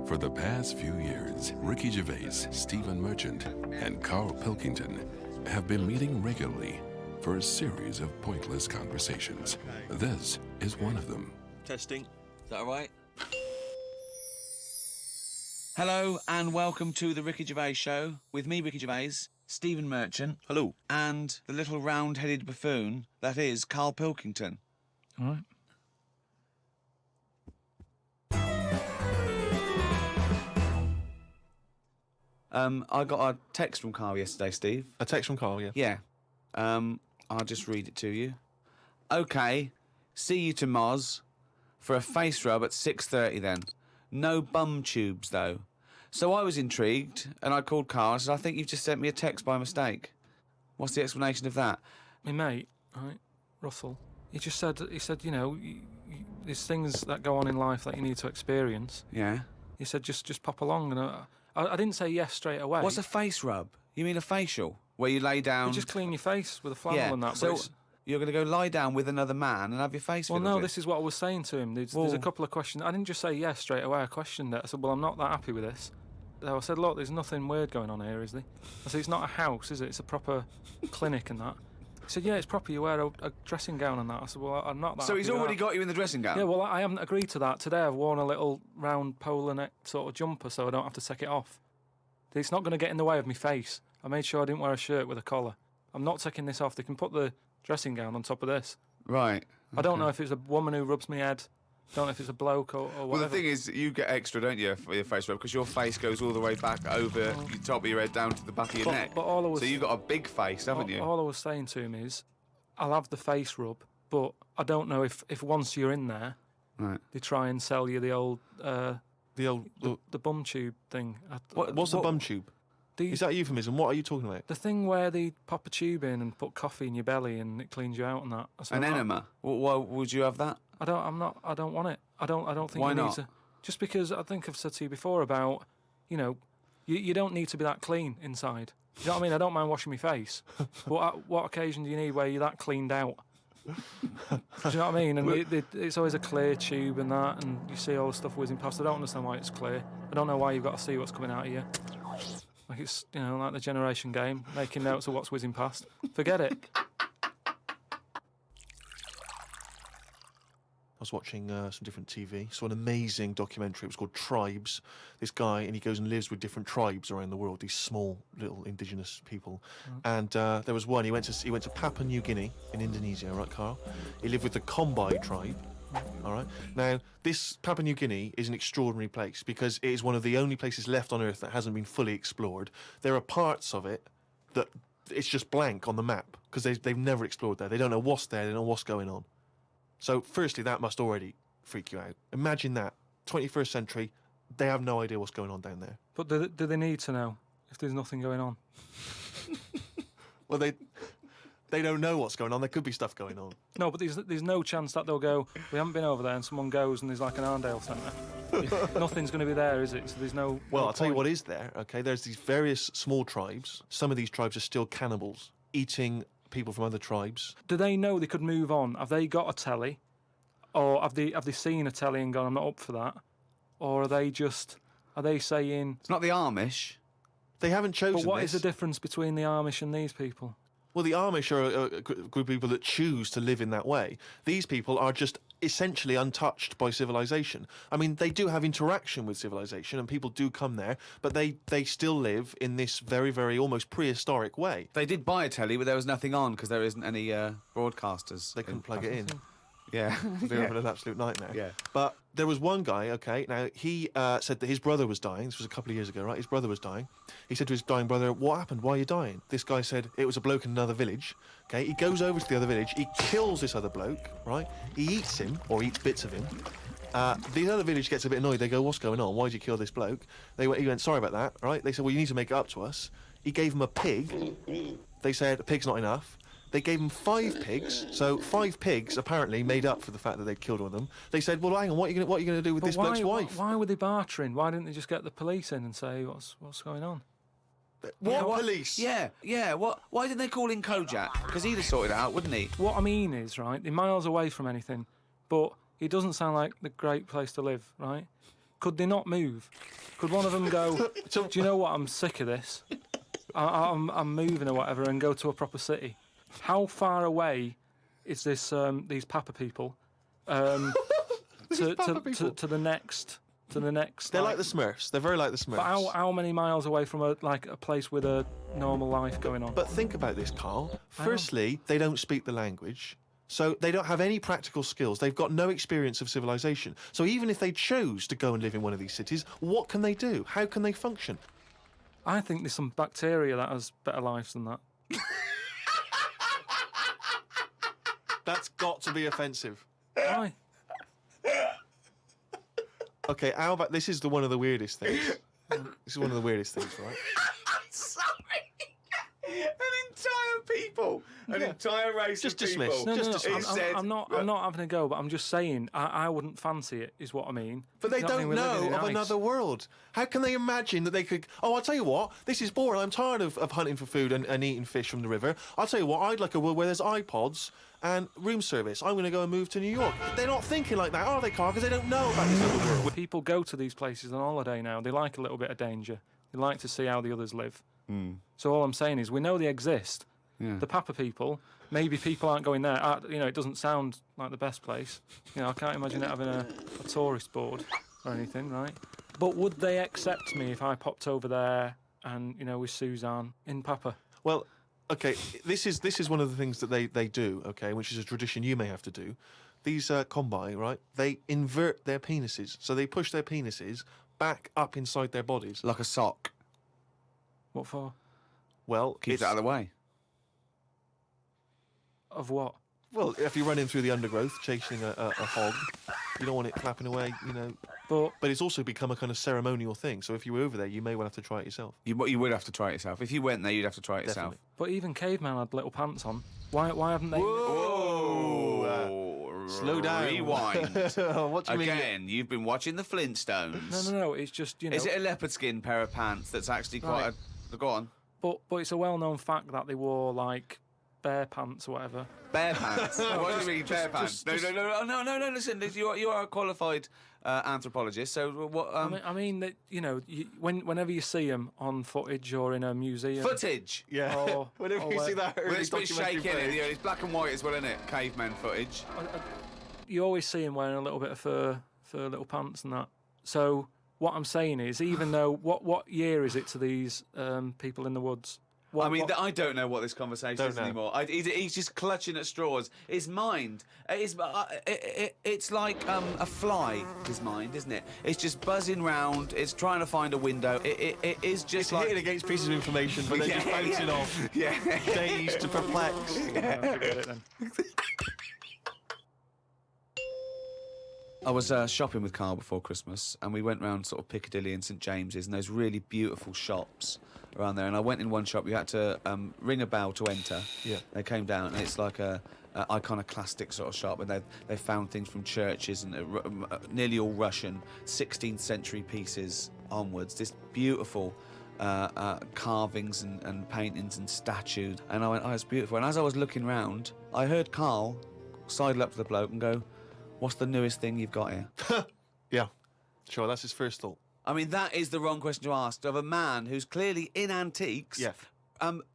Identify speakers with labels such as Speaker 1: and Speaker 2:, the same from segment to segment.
Speaker 1: For the past few years, Ricky Gervais, Stephen Merchant, and Carl Pilkington have been meeting regularly for a series of pointless conversations. This is one of them.
Speaker 2: Testing. Is that all right?
Speaker 3: Hello and welcome to the Ricky Gervais Show with me, Ricky Gervais, Stephen Merchant.
Speaker 2: Hello.
Speaker 3: And the little round-headed buffoon that is Carl Pilkington.
Speaker 4: All right.
Speaker 3: I got a text from Carl yesterday, Steve.
Speaker 2: A text from Carl, yeah.
Speaker 3: Yeah. I'll just read it to you. Okay, see you to Moz for a face rub at 6:30 then. No bum tubes, though. So I was intrigued, and I called Carl and said, I think you've just sent me a text by mistake. What's the explanation of that?
Speaker 4: My mate, right, Russell, he said, you know, there's things that go on in life that you need to experience.
Speaker 3: Yeah?
Speaker 4: He said, just pop along. And I didn't say yes straight away.
Speaker 3: What's a face rub? You mean a facial? Where you lay down...
Speaker 4: You just clean your face with a flannel and that.
Speaker 3: So you're going to go lie down with another man and have your face
Speaker 4: Well,
Speaker 3: fiddled
Speaker 4: no,
Speaker 3: with?
Speaker 4: this is what I was saying to him. There's a couple of questions. I didn't just say yes straight away. I questioned it. I said, well, I'm not that happy with this. So I said, look, there's nothing weird going on here, is there? I said, it's not a house, is it? It's a proper clinic and that. He said, yeah, it's proper. You wear a dressing gown and that. I said, well, I'm not that
Speaker 3: So
Speaker 4: happy
Speaker 3: he's
Speaker 4: with
Speaker 3: already
Speaker 4: that.
Speaker 3: got you in the dressing gown?
Speaker 4: Yeah, well, I haven't agreed to that. Today I've worn a little round polar neck sort of jumper so I don't have to take it off. It's not going to get in the way of my face. I made sure I didn't wear a shirt with a collar. I'm not taking this off. They can put the dressing gown on top of this.
Speaker 3: Right.
Speaker 4: I don't know if it's a woman who rubs my head. Don't know if it's a bloke or whatever.
Speaker 3: Well, the thing is, you get extra, don't you, for your face rub, because your face goes all the way back over the top of your head down to the back of your neck.
Speaker 4: But all I was,
Speaker 3: So you've got a big face, haven't you?
Speaker 4: All I was saying to him is, I'll have the face rub, but I don't know if once you're in there,
Speaker 3: Right.
Speaker 4: they try and sell you the old
Speaker 2: The
Speaker 4: bum tube thing.
Speaker 2: What's a bum tube? Is that a euphemism? What are you talking about?
Speaker 4: The thing where they pop a tube in and put coffee in your belly and it cleans you out and that.
Speaker 3: An enema? Why would you have that?
Speaker 4: I don't want it. I don't think
Speaker 3: Why
Speaker 4: you
Speaker 3: not?
Speaker 4: need to. Just because I think I've said to you before about, you know, you don't need to be that clean inside. You know what I mean? I don't mind washing my face, but at what occasion do you need where you're that cleaned out? Do you know what I mean? And it's always a clear tube and that, and you see all the stuff whizzing past. I don't understand why it's clear. I don't know why you've got to see what's coming out of you. Like it's, you know, like the generation game, making notes of what's whizzing past. Forget it.
Speaker 2: I was watching some different TV, saw an amazing documentary. It was called Tribes. This guy, and he goes and lives with different tribes around the world, these small little indigenous people. And there was one, he went to Papua New Guinea in Indonesia, right, Carl? He lived with the Kombai tribe. All right. Now, this Papua New Guinea is an extraordinary place because it is one of the only places left on Earth that hasn't been fully explored. There are parts of it that it's just blank on the map because they've never explored there. They don't know what's there. They don't know what's going on. So, firstly, that must already freak you out. Imagine that. 21st century, they have no idea what's going on down there.
Speaker 4: But do they need to know if there's nothing going on?
Speaker 2: Well, they don't know what's going on. There could be stuff going on.
Speaker 4: No, but there's no chance that they'll go, we haven't been over there, and someone goes and there's like an Arndale centre. Nothing's going to be there, is it? So there's no...
Speaker 2: Well,
Speaker 4: no
Speaker 2: I'll tell you
Speaker 4: point.
Speaker 2: what is there, okay? There's these various small tribes. Some of these tribes are still cannibals, eating people from other tribes.
Speaker 4: Do they know they could move on? Have they got a telly? Or have they seen a telly and gone, I'm not up for that? Or are they saying...
Speaker 3: It's not the Amish.
Speaker 2: They haven't chosen
Speaker 4: But what
Speaker 2: this.
Speaker 4: is the difference between the Amish and these people?
Speaker 2: Well, the Amish are a group of people that choose to live in that way. These people are just essentially untouched by civilization. I mean, they do have interaction with civilization and people do come there, but they still live in this very, very almost prehistoric way.
Speaker 3: They did buy a telly, but there was nothing on because there isn't any broadcasters.
Speaker 2: They couldn't plug it in.
Speaker 3: Yeah.
Speaker 2: They're having an absolute nightmare.
Speaker 3: Yeah.
Speaker 2: But there was one guy, okay, now he said that his brother was dying. This was a couple of years ago, right? His brother was dying. He said to his dying brother, what happened? Why are you dying? This guy said, it was a bloke in another village. Okay, he goes over to the other village. He kills this other bloke, right? He eats him, or eats bits of him. The other village gets a bit annoyed. They go, what's going on? Why did you kill this bloke? He went, sorry about that, right? They said, well, you need to make it up to us. He gave him a pig. They said, a pig's not enough. They gave him 5 pigs, so 5 pigs apparently made up for the fact that they'd killed one of them. They said, well, hang on, what are you going to do with this bloke's wife?
Speaker 4: Why were they bartering? Why didn't they just get the police in and say, what's going on?
Speaker 2: What police?
Speaker 3: Yeah. Why didn't they call in Kojak? Because he'd have sorted it out, wouldn't he?
Speaker 4: What I mean is, right, they're miles away from anything, but it doesn't sound like the great place to live, right? Could they not move? Could one of them go, do you know what, I'm sick of this. I'm moving or whatever, and go to a proper city. How far away is this? These Papa people, to the next.
Speaker 2: They're like the Smurfs. They're very like the Smurfs.
Speaker 4: But how many miles away from a place with a normal life going on?
Speaker 2: But think about this, Carl. Firstly, they don't speak the language. So they don't have any practical skills. They've got no experience of civilization. So even if they chose to go and live in one of these cities, what can they do? How can they function?
Speaker 4: I think there's some bacteria that has better lives than that.
Speaker 2: That's got to be offensive.
Speaker 4: Why?
Speaker 2: Okay, how about this is one of the weirdest things. This is one of the weirdest things, right?
Speaker 3: Sorry. An entire race
Speaker 2: Just
Speaker 3: of people.
Speaker 2: dismiss.
Speaker 4: No,
Speaker 2: Just
Speaker 4: no,
Speaker 2: dismiss.
Speaker 4: I'm not having a go, but I'm just saying I wouldn't fancy it, is what I mean.
Speaker 2: But they
Speaker 4: You know what I
Speaker 2: don't
Speaker 4: mean? We're living
Speaker 2: know
Speaker 4: in
Speaker 2: of
Speaker 4: ice.
Speaker 2: another world. How can they imagine that they could... Oh, I'll tell you what, this is boring. I'm tired of hunting for food and eating fish from the river. I'll tell you what, I'd like a world where there's iPods and room service. I'm going to go and move to New York. They're not thinking like that, are they, Carl? Because they don't know about this other world.
Speaker 4: People go to these places on holiday now. They like a little bit of danger. They like to see how the others live. So all I'm saying is we know they exist.
Speaker 3: Yeah.
Speaker 4: The Papa people, maybe people aren't going there. It doesn't sound like the best place. I can't imagine it having a tourist board or anything, right? But would they accept me if I popped over there and, with Suzanne in Papa?
Speaker 2: Well, okay, this is one of the things that they do, okay, which is a tradition you may have to do. These combine, right, they invert their penises. So they push their penises back up inside their bodies.
Speaker 3: Like a sock.
Speaker 4: What for?
Speaker 2: Well,
Speaker 3: Keeps it out of the way.
Speaker 4: Of what?
Speaker 2: Well, if you're running through the undergrowth chasing a hog, you don't want it flapping away,
Speaker 4: But
Speaker 2: But it's also become a kind of ceremonial thing. So if you were over there, you may well have to try it yourself.
Speaker 3: You would have to try it yourself. If you went there, you'd have to try it yourself.
Speaker 2: Definitely.
Speaker 4: but even caveman had little pants on. Why haven't they?
Speaker 3: Whoa!
Speaker 2: Slow down.
Speaker 3: Rewind.
Speaker 2: What do you mean?
Speaker 3: Again, you've been watching the Flintstones.
Speaker 4: No. It's just
Speaker 3: Is it a leopard skin pair of pants that's actually quite
Speaker 4: Right.
Speaker 3: a... Go on.
Speaker 4: But it's a well-known fact that they wore like bear pants or whatever.
Speaker 3: Bare pants. What do you mean, bare pants?
Speaker 4: just-
Speaker 3: No. Listen, you are a qualified anthropologist. So what?
Speaker 4: I mean that whenever you see them on footage or in a museum,
Speaker 3: footage.
Speaker 2: Yeah.
Speaker 4: Or-
Speaker 2: Whenever
Speaker 4: or
Speaker 2: you see
Speaker 4: where-
Speaker 2: that
Speaker 3: Well,
Speaker 2: early
Speaker 3: it's a bit
Speaker 2: documentary
Speaker 3: shaky, isn't it?
Speaker 2: footage.
Speaker 3: Yeah, it's black and white as well, isn't it? Caveman footage.
Speaker 4: you always see them wearing a little bit of fur little pants and that. So what I'm saying is, even though what year is it to these people in the woods?
Speaker 3: I don't know what this conversation
Speaker 2: Don't
Speaker 3: is
Speaker 2: know.
Speaker 3: anymore. He's just clutching at straws. His mind, it's like a fly. His mind, isn't it? It's just buzzing round. It's trying to find a window. It is just
Speaker 2: It's
Speaker 3: like
Speaker 2: hitting against pieces of information, but then just bouncing off.
Speaker 3: Yeah.
Speaker 2: Dazed to perplexed.
Speaker 4: I forget it then.
Speaker 3: I was shopping with Carl before Christmas, and we went round sort of Piccadilly and St James's, and those really beautiful shops around there. And I went in one shop. You had to ring a bell to enter.
Speaker 2: Yeah.
Speaker 3: They came down, and it's like a iconoclastic sort of shop, and they found things from churches and nearly all Russian 16th century pieces onwards. This beautiful carvings and paintings and statues. And I went, oh, it's beautiful. And as I was looking round, I heard Carl sidle up to the bloke and go, what's the newest thing you've got here?
Speaker 2: Yeah. Sure, that's his first thought.
Speaker 3: I mean, that is the wrong question to ask of a man who's clearly in antiques.
Speaker 2: Yeah.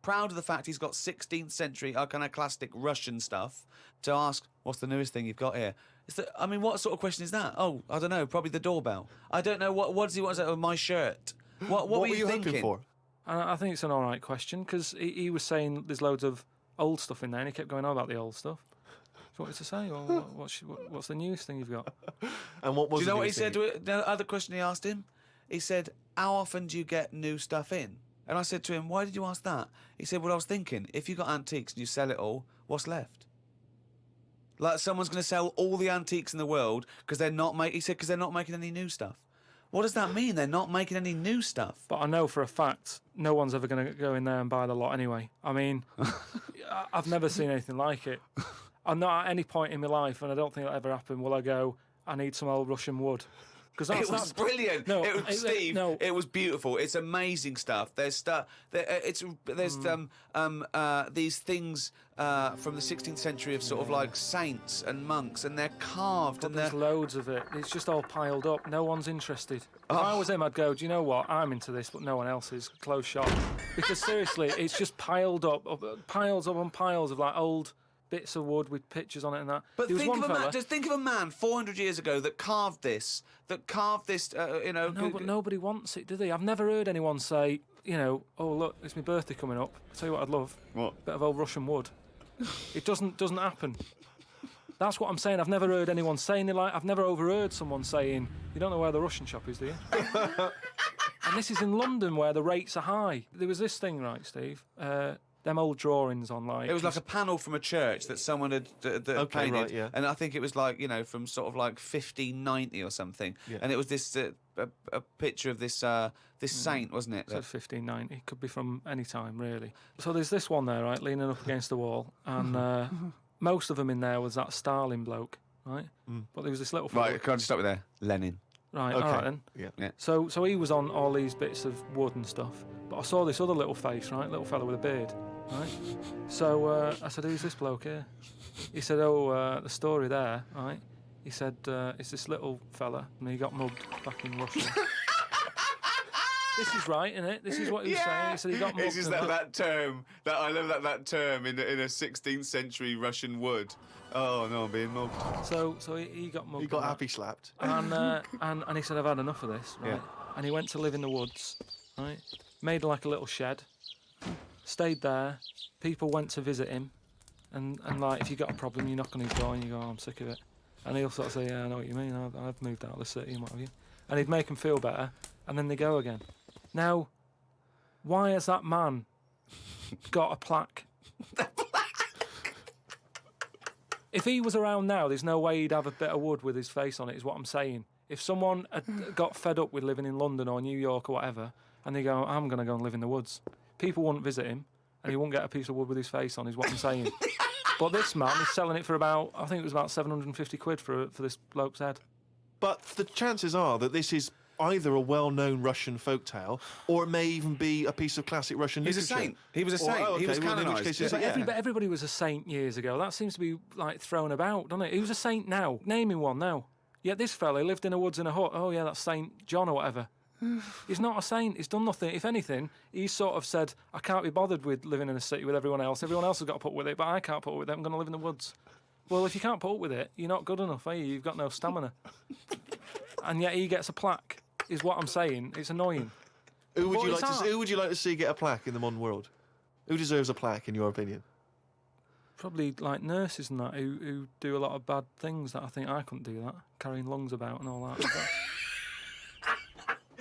Speaker 3: Proud of the fact he's got 16th century iconoclastic Russian stuff, to ask, what's the newest thing you've got here? What sort of question is that? Oh, I don't know, probably the doorbell. I don't know, what does he want to say? Oh, my shirt. What were you thinking?
Speaker 2: hoping for?
Speaker 4: And I think it's an all right question, because he was saying there's loads of old stuff in there, and he kept going on about the old stuff. So what was to say? Or what's the newest thing you've got?
Speaker 2: And what was
Speaker 3: Do you know
Speaker 2: the
Speaker 3: what he
Speaker 2: newest
Speaker 3: said
Speaker 2: thing?
Speaker 3: to it? The other question he asked him? He said, how often do you get new stuff in? And I said to him, why did you ask that? He said, well, I was thinking, if you got antiques and you sell it all, what's left? Like someone's going to sell all the antiques in the world because they're not making. He said, because they're not making any new stuff. What does that mean? They're not making any new stuff.
Speaker 4: But I know for a fact no one's ever going to go in there and buy the lot anyway. I mean, I've never seen anything like it. I'm not at any point in my life, and I don't think it'll ever happen, will I go, I need some old Russian wood. Because
Speaker 3: It was brilliant.
Speaker 4: No,
Speaker 3: it was, Steve.
Speaker 4: no.
Speaker 3: It was beautiful. It's amazing stuff. There's stuff. There's these things from the 16th century of sort of like saints and monks, and they're carved
Speaker 4: But
Speaker 3: and they're.
Speaker 4: there's loads of it. It's just all piled up. No one's interested. If I was him, I'd go, do you know what? I'm into this, but no one else is. Close shop. Because seriously, it's just piled up, piles up on piles of like old bits of wood with pictures on it and that.
Speaker 3: But
Speaker 4: There was
Speaker 3: think
Speaker 4: one
Speaker 3: of a man.
Speaker 4: fella-
Speaker 3: Just think of a man 400 years ago that carved this.
Speaker 4: No, but nobody wants it, do they? I've never heard anyone say, oh look, it's my birthday coming up. I'll tell you what I'd love.
Speaker 3: What?
Speaker 4: Bit of old Russian wood. It doesn't happen. That's what I'm saying. I've never heard anyone saying it. I've never overheard someone saying, "You don't know where the Russian shop is, do you?" And this is in London where the rates are high. There was this thing, right, Steve? Them old drawings on like.
Speaker 3: It was like a panel from a church that someone had painted,
Speaker 2: right, yeah.
Speaker 3: and I think it was like from sort of like 1590 or something.
Speaker 2: Yeah.
Speaker 3: And it was this a picture of this this saint, wasn't it?
Speaker 4: Said 1590. Could be from any time, really. So there's this one there, right, leaning up against the wall, and most of them in there was that Stalin bloke, right? But there was this little fella.
Speaker 3: Right, can I just stop you there? Lenin.
Speaker 4: Right,
Speaker 2: Okay.
Speaker 4: all right then.
Speaker 2: Yeah.
Speaker 4: So he was on all these bits of wood and stuff. But I saw this other little face, right? Little fella with a beard, right? So I said, who's this bloke here? He said, the story there, right? He said, it's this little fella, and he got mugged back in Russia. This is right, isn't it? This is what he was saying. He said he got mugged.
Speaker 3: It's just that term, that I love that term in a 16th century Russian wood. Oh no, I'm being mugged.
Speaker 4: So he got mugged.
Speaker 2: He got
Speaker 4: and
Speaker 2: happy slapped.
Speaker 4: and he said, I've had enough of this, right?
Speaker 2: Yeah.
Speaker 4: And he went to live in the woods, right? Made like a little shed, stayed there. People went to visit him, and like if you got a problem, you knock on his door and you go, I'm sick of it. And he'll sort of say, yeah, I know what you mean. I've moved out of the city and what have you. And he'd make them feel better, and then they go again. Now, why has that man got a plaque? If he was around now, there's no way he'd have a bit of wood with his face on it, is what I'm saying. If someone had got fed up with living in London or New York or whatever, and they go, I'm going to go and live in the woods, people wouldn't visit him, and he wouldn't get a piece of wood with his face on, is what I'm saying. But this man is selling it for I think it was about 750 quid for this bloke's head.
Speaker 2: But the chances are that this is either a well-known Russian folktale, or it may even be a piece of classic Russian
Speaker 3: He's a
Speaker 2: literature.
Speaker 3: saint. He was a saint. He was
Speaker 2: well, in which
Speaker 3: canonised.
Speaker 2: case it's
Speaker 4: But
Speaker 2: yeah.
Speaker 4: everybody was a saint years ago. That seems to be like thrown about, doesn't it? Who's a saint now? Naming one now. Yet this fella lived in the woods in a hut. Oh yeah, that's Saint John or whatever. He's not a saint. He's done nothing. If anything, he's sort of said, I can't be bothered with living in a city with everyone else. Everyone else has got to put up with it, but I can't put up with it. I'm going to live in the woods. Well, if you can't put up with it, you're not good enough, are you? You've got no stamina. And yet he gets a plaque, is what I'm saying. It's annoying.
Speaker 2: Who would
Speaker 4: Well,
Speaker 2: you
Speaker 4: it's
Speaker 2: like to?
Speaker 4: art.
Speaker 2: Who would you like to see get a plaque in the modern world? Who deserves a plaque, in your opinion?
Speaker 4: Probably like nurses and that who do a lot of bad things that I think I couldn't do that, carrying lungs about and all that.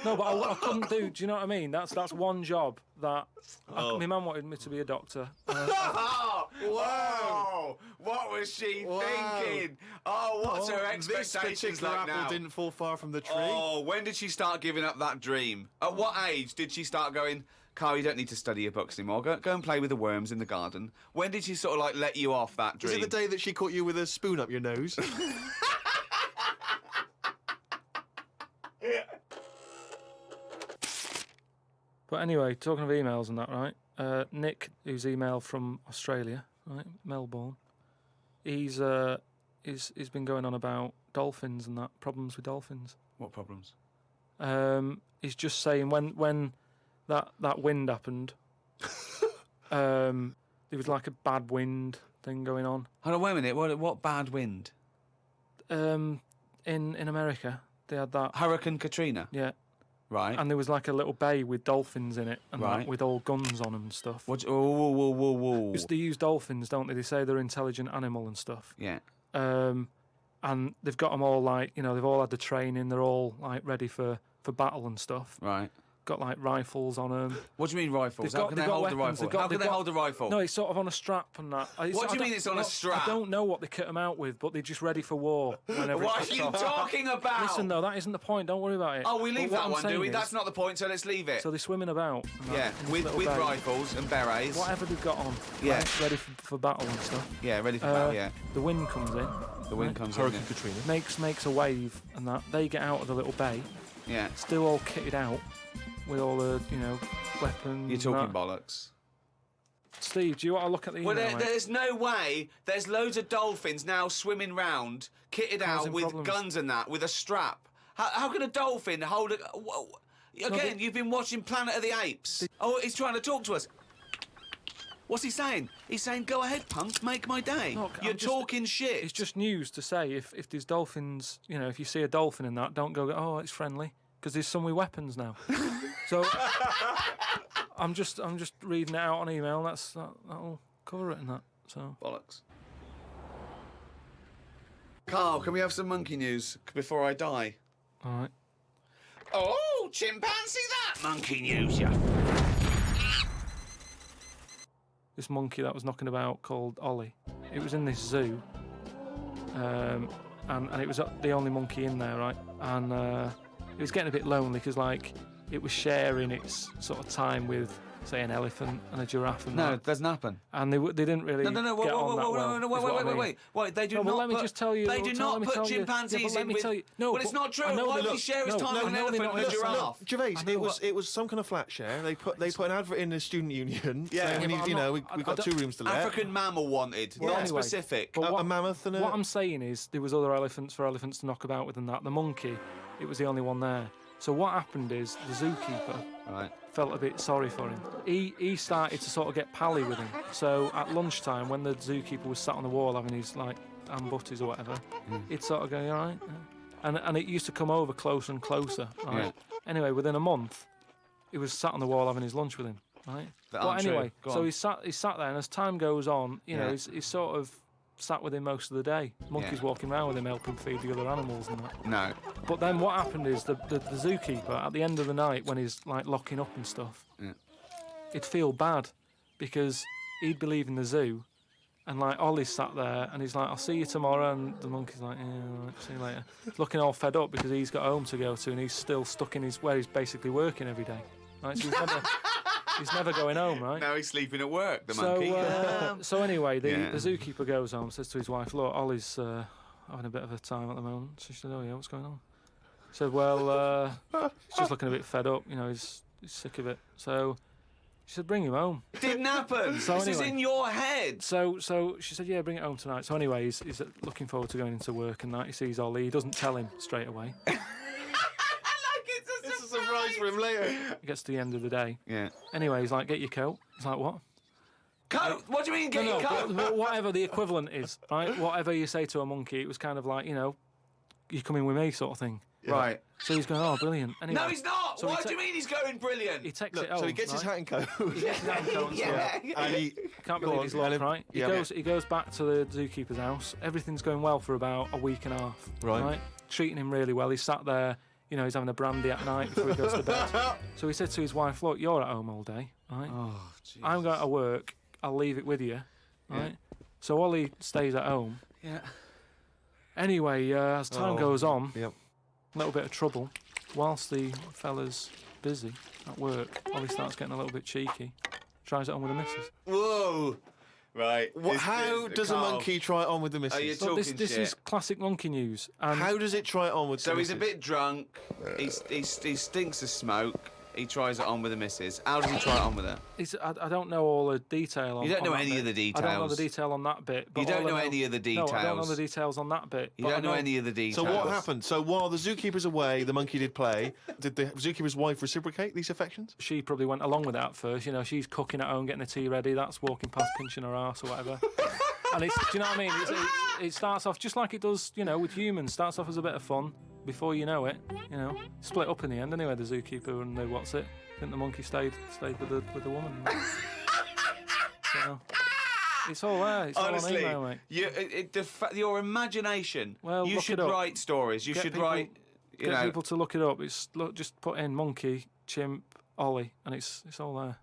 Speaker 4: No, but I couldn't do. Do you know what I mean? That's one job that my mum wanted me to be a doctor.
Speaker 3: Oh, whoa! What was she thinking? Oh, what's her
Speaker 2: This
Speaker 3: expectations
Speaker 2: particular
Speaker 3: like
Speaker 2: apple
Speaker 3: now?
Speaker 2: didn't fall far from the tree.
Speaker 3: Oh, when did she start giving up that dream? At what age did she start going, Carl, you don't need to study your books anymore. Go and play with the worms in the garden. When did she sort of like let you off that
Speaker 2: Is
Speaker 3: dream?
Speaker 2: it the day that she caught you with a spoon up your nose?
Speaker 4: But anyway, talking of emails and that, right? Nick, who's emailed from Australia, right, Melbourne, he's been going on about dolphins and that, problems with dolphins.
Speaker 3: What problems?
Speaker 4: He's just saying when that wind happened, there was like a bad wind thing going on.
Speaker 3: Hold on, wait a minute. What bad wind?
Speaker 4: In America, they had that.
Speaker 3: Hurricane Katrina.
Speaker 4: Yeah.
Speaker 3: Right.
Speaker 4: And there was like a little bay with dolphins in it, and
Speaker 3: Right.
Speaker 4: like, with all guns on them and stuff.
Speaker 3: What? Whoa.
Speaker 4: Because they use dolphins, don't they? They say they're an intelligent animal and stuff.
Speaker 3: Yeah.
Speaker 4: And they've got them all like, they've all had the training. They're all like ready for battle and stuff.
Speaker 3: Right.
Speaker 4: Got like rifles on them.
Speaker 3: What do you mean rifles? How can they
Speaker 4: they've got
Speaker 3: hold a
Speaker 4: weapons,
Speaker 3: rifle? How can they hold a rifle?
Speaker 4: No, it's sort of on a strap and that.
Speaker 3: What do you mean it's on a strap?
Speaker 4: I don't know what they kit them out with, but they're just ready for war. Whenever
Speaker 3: What
Speaker 4: it
Speaker 3: are
Speaker 4: kicks
Speaker 3: you
Speaker 4: off.
Speaker 3: talking about?
Speaker 4: Listen, though, that isn't the point. Don't worry about it.
Speaker 3: Oh, we leave
Speaker 4: But what
Speaker 3: that
Speaker 4: I'm
Speaker 3: one, do
Speaker 4: saying
Speaker 3: we?
Speaker 4: is-
Speaker 3: That's not the point, so let's leave it.
Speaker 4: So they're swimming about. and that,
Speaker 3: Yeah,
Speaker 4: in this
Speaker 3: with
Speaker 4: little bay.
Speaker 3: rifles and berets.
Speaker 4: Whatever they've got on.
Speaker 3: Yeah.
Speaker 4: Right, ready for battle and stuff.
Speaker 3: Yeah, ready for battle, yeah.
Speaker 4: The wind comes in,
Speaker 3: The wind comes in.
Speaker 2: Hurricane Katrina.
Speaker 4: makes a wave, and that they get out of the little bay,
Speaker 3: Yeah.
Speaker 4: still all kitted out with all the weapons.
Speaker 3: You're talking
Speaker 4: and that.
Speaker 3: bollocks.
Speaker 4: Steve, do you want to look at the email?
Speaker 3: Well,
Speaker 4: mate?
Speaker 3: there's no way. There's loads of dolphins now swimming round, kitted out
Speaker 4: Causing
Speaker 3: with
Speaker 4: problems.
Speaker 3: guns and that, with a strap. How can a dolphin hold a... Again, you've been watching Planet of the Apes. Oh, he's trying to talk to us. What's he saying? He's saying, go ahead, punk, make my day.
Speaker 4: Look,
Speaker 3: You're
Speaker 4: I'm just-
Speaker 3: talking shit.
Speaker 4: It's just news to say if there's dolphins, if you see a dolphin in that, don't go, oh, it's friendly, because there's some with weapons now. So I'm just reading it out on email. That'll cover it and that. So
Speaker 3: Bollocks. Carl, can we have some monkey news before I die?
Speaker 4: all right.
Speaker 3: Oh, chimpanzee that monkey news, yeah.
Speaker 4: This monkey that was knocking about called Ollie. It was in this zoo, and it was the only monkey in there, right? And it was getting a bit lonely because it was sharing its sort of time with, say, an elephant and a giraffe and
Speaker 3: No,
Speaker 4: that.
Speaker 3: it doesn't happen.
Speaker 4: And they didn't really
Speaker 3: No,
Speaker 4: get on that well.
Speaker 3: Wait, they do
Speaker 4: No, but
Speaker 3: not
Speaker 4: let me
Speaker 3: put,
Speaker 4: just tell you.
Speaker 3: They do
Speaker 4: let
Speaker 3: not
Speaker 4: me
Speaker 3: put
Speaker 4: tell you. Yeah,
Speaker 3: chimpanzees
Speaker 4: but let
Speaker 3: in
Speaker 4: me
Speaker 3: with...
Speaker 4: tell you. No,
Speaker 3: well, it's
Speaker 4: but
Speaker 3: not true.
Speaker 4: I know
Speaker 3: Why
Speaker 4: they
Speaker 3: would he
Speaker 4: look-
Speaker 3: share his
Speaker 4: no,
Speaker 3: time
Speaker 4: no,
Speaker 3: with an
Speaker 4: I know they're
Speaker 3: elephant
Speaker 4: not
Speaker 3: and a
Speaker 4: listening.
Speaker 3: giraffe?
Speaker 2: Gervais,
Speaker 4: I know
Speaker 2: it was some kind of flat share. They put an advert in the student union.
Speaker 3: Yeah.
Speaker 2: saying
Speaker 3: Yeah,
Speaker 2: we
Speaker 4: but
Speaker 2: need,
Speaker 4: I'm not-
Speaker 2: we've
Speaker 4: I
Speaker 2: got
Speaker 4: don't-
Speaker 2: 2 rooms to let.
Speaker 3: African mammal wanted,
Speaker 4: Well,
Speaker 3: not
Speaker 4: anyway,
Speaker 3: specific.
Speaker 4: but
Speaker 2: A mammoth and a...
Speaker 4: What I'm saying is there was other elephants for elephants to knock about with than that. The monkey, it was the only one there. So what happened is the zookeeper
Speaker 3: Right.
Speaker 4: felt a bit sorry for him. He started to sort of get pally with him. So at lunchtime, when the zookeeper was sat on the wall having his ham butties or whatever, he'd sort of go, "You all right?" And it used to come over closer and closer. Right?
Speaker 3: Yeah.
Speaker 4: Anyway, within a month, he was sat on the wall having his lunch with him. Right.
Speaker 3: That
Speaker 4: But
Speaker 3: aren't true.
Speaker 4: anyway,
Speaker 3: Go
Speaker 4: so
Speaker 3: on.
Speaker 4: he sat there, and as time goes on,
Speaker 3: Yeah.
Speaker 4: he's sort of sat with him most of the day. Monkeys
Speaker 3: Yeah.
Speaker 4: walking around with him, helping feed the other animals and that.
Speaker 3: No.
Speaker 4: But then what happened is the zookeeper, at the end of the night, when he's locking up and stuff,
Speaker 3: Yeah.
Speaker 4: he'd feel bad because he'd be leaving the zoo, and Ollie's sat there, and he's like, "I'll see you tomorrow," and the monkey's like, "Yeah, all right, see you later." He's looking all fed up because he's got home to go to, and he's still stuck in where he's basically working every day. Right, so he's never going home, right?
Speaker 3: Now he's sleeping at work, the
Speaker 4: So,
Speaker 3: monkey.
Speaker 4: so anyway, the
Speaker 3: Yeah.
Speaker 4: zookeeper goes home, says to his wife, "Look, Ollie's having a bit of a time at the moment." So she said, "Oh yeah, what's going on?" He said, "Well, he's just looking a bit fed up. He's sick of it." So she said, "Bring him home."
Speaker 3: Didn't happen.
Speaker 4: So
Speaker 3: this is
Speaker 4: anyway.
Speaker 3: in your head.
Speaker 4: So she said, "Yeah, bring it home tonight." So anyway, he's looking forward to going into work and that. He sees Ollie. He doesn't tell him straight away.
Speaker 2: It's a surprise for him later.
Speaker 4: He gets to the end of the day.
Speaker 3: Yeah.
Speaker 4: Anyway, he's like, "Get your coat." He's like, "What?"
Speaker 3: Coat? What do you mean, get your coat?
Speaker 4: but whatever the equivalent is, right? Whatever you say to a monkey, it was kind of like, "You coming with me," sort of thing.
Speaker 3: Right.
Speaker 4: So he's going, "Oh, brilliant." Anyway,
Speaker 3: No, he's not.
Speaker 4: So
Speaker 3: Why
Speaker 4: he
Speaker 3: do you mean he's going brilliant?
Speaker 4: He takes
Speaker 2: Look,
Speaker 4: it home.
Speaker 2: so he gets his hat and coat.
Speaker 4: He gets his hat and coat and stuff.
Speaker 2: and he
Speaker 4: Can't
Speaker 2: Go
Speaker 4: believe
Speaker 2: on,
Speaker 4: his luck,
Speaker 2: and
Speaker 4: right? He
Speaker 2: yeah.
Speaker 4: goes back to the zookeeper's house. Everything's going well for about a week and a half.
Speaker 2: Right.
Speaker 4: Treating him really well. He's sat there, he's having a brandy at night before he goes to bed. So he said to his wife, "Look, you're at home all day, right?
Speaker 3: Oh, Jesus.
Speaker 4: I'm going to work. I'll leave it with you, right?" So Ollie stays at home.
Speaker 3: Yeah.
Speaker 4: Anyway, as time goes on,
Speaker 2: Yep.
Speaker 4: a little bit of trouble. Whilst the fella's busy at work, Ollie starts getting a little bit cheeky. Tries it on with the missus.
Speaker 3: Whoa. Right.
Speaker 2: How does a monkey try it on with the missus?
Speaker 3: you
Speaker 4: So this
Speaker 3: talking shit.
Speaker 4: is classic monkey news. And
Speaker 2: How does it try it on with
Speaker 3: So
Speaker 2: the
Speaker 3: he's a
Speaker 2: missus?
Speaker 3: bit drunk. He stinks of smoke. He tries it on with the missus. How does he try it on with her?
Speaker 4: I don't know all the detail on
Speaker 3: You don't
Speaker 4: on
Speaker 3: know
Speaker 4: that
Speaker 3: any
Speaker 4: bit.
Speaker 3: of the
Speaker 4: I don't know the
Speaker 3: details.
Speaker 4: detail on that bit. But
Speaker 3: You don't
Speaker 4: all I
Speaker 3: know any of the
Speaker 4: No, I don't know
Speaker 3: details.
Speaker 4: the details on that bit.
Speaker 3: You
Speaker 4: but I
Speaker 3: don't know any of the
Speaker 2: So
Speaker 3: details.
Speaker 2: what happened? So while the zookeeper's away, the monkey did play. Did the zookeeper's wife reciprocate these affections?
Speaker 4: She probably went along with it at first. She's cooking at home, getting the tea ready. That's walking past, pinching her ass or whatever. And do you know what I mean? It starts off just like it does, with humans. Starts off as a bit of fun. Before you know it, split up in the end. Anyway, the zookeeper and the what's it? I think the monkey stayed with the woman. So, it's all there. It's
Speaker 3: Honestly,
Speaker 4: all on email, mate.
Speaker 3: your imagination.
Speaker 4: Well,
Speaker 3: you
Speaker 4: look
Speaker 3: should
Speaker 4: it up.
Speaker 3: write stories. You
Speaker 4: Get
Speaker 3: should
Speaker 4: people-
Speaker 3: write. You
Speaker 4: Get
Speaker 3: know.
Speaker 4: people to look it up. Just put in monkey, chimp, Ollie, and it's all there.